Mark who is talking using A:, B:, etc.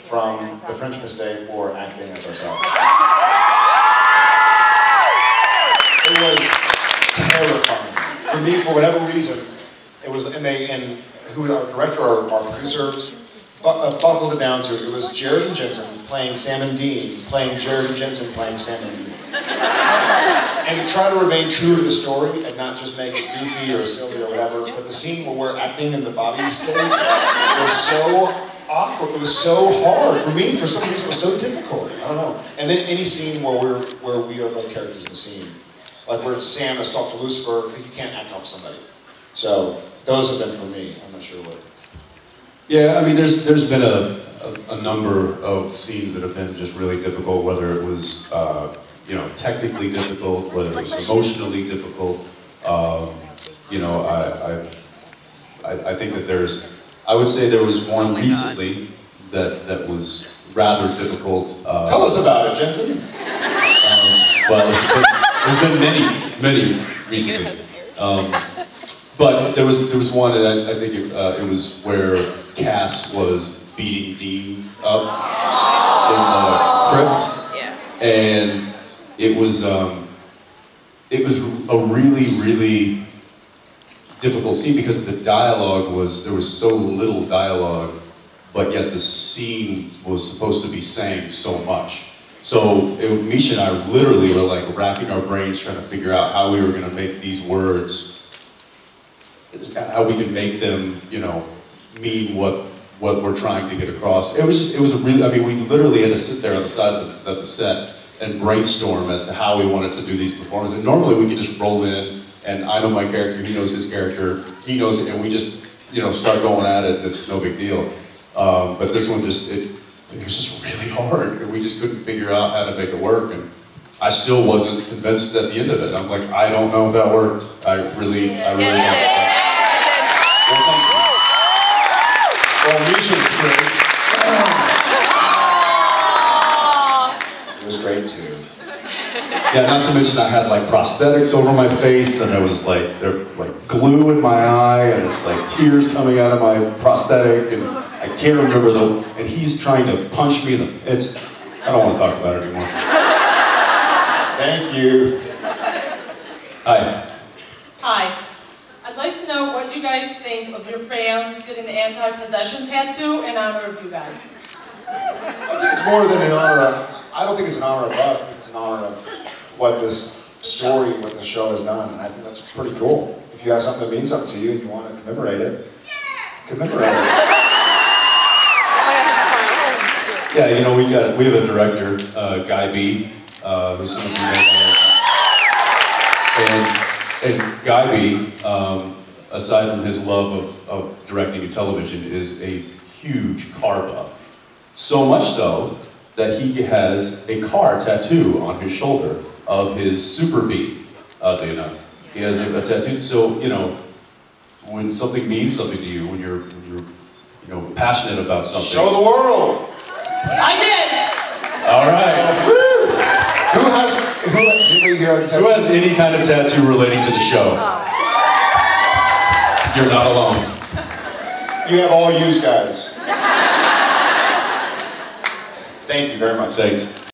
A: from The French Mistake or acting as ourselves. It was terrifying. For me, for whatever reason, it was, and who our director, our producer, buckled it down to, it was Jared and Jensen playing Sam and Dean, playing Jared and Jensen playing Sam and Dean. And to try to remain true to the story and not just make it goofy or silly or whatever, but the scene where we're acting in the Bobby stage was so awkward, it was so hard. For me, for some reason, it was so difficult. I don't know. And then any scene where we are both characters in the scene. Like where Sam has talked to Lucifer, you can't act off somebody. So those have been for me. I'm not sure what.
B: Yeah, I mean, there's been a number of scenes that have been just really difficult, whether it was you know, technically difficult, whether it was emotionally difficult. You know, I think that I would say there was one recently that was rather difficult.
A: Tell us about it, Jensen.
B: Well, there's been many recently. But there was one, and I think it was where Cass was beating Dean up in the crypt, and it was a really difficult scene because the dialogue there was so little dialogue, but yet the scene was supposed to be saying so much. So Misha and I literally were like racking our brains trying to figure out how we were going to make these words, how we can make them, you know, mean what we're trying to get across. It was a really, I mean, we literally had to sit there on the side of the set and brainstorm as to how we wanted to do these performances. And normally we could just roll in, and I know my character, he knows his character, he knows it, and we just, you know, start going at it, and it's no big deal. But this one just, it was just really hard, and we just couldn't figure out how to make it work, and I still wasn't convinced at the end of it. I'm like, I don't know if that worked. I really don't. Well, thank you.
A: Well, Misha's great. It was great too.
B: Yeah, not to mention I had like prosthetics over my face, and there was like glue in my eye, and it's like tears coming out of my prosthetic, and I can't remember and he's trying to punch me in the, I don't want to talk about it anymore.
A: Thank you.
B: Hi.
C: Hi. I'd like to know what you guys think of your fans getting the anti-possession tattoo in honor of you guys.
A: I think it's more than an honor of, I don't think it's an honor of us, I think it's an honor of what this story, what the show has done, and I think that's pretty cool. If you have something that means something to you and you want to commemorate it, commemorate it.
B: Yeah, you know, we have a director, Guy B, who's some of you may know. And Guy B, aside from his love of directing and television, is a huge car buff. So much so that he has a car tattoo on his shoulder of his Super B, oddly enough. He has a tattoo, so, you know, when something means something to you, when you're you know, passionate about something.
A: Show the world!
C: I did!
B: All right. Who has any kind of tattoo relating to the show? You're not alone.
A: You have all used guys. Thank you very much.
B: Thanks.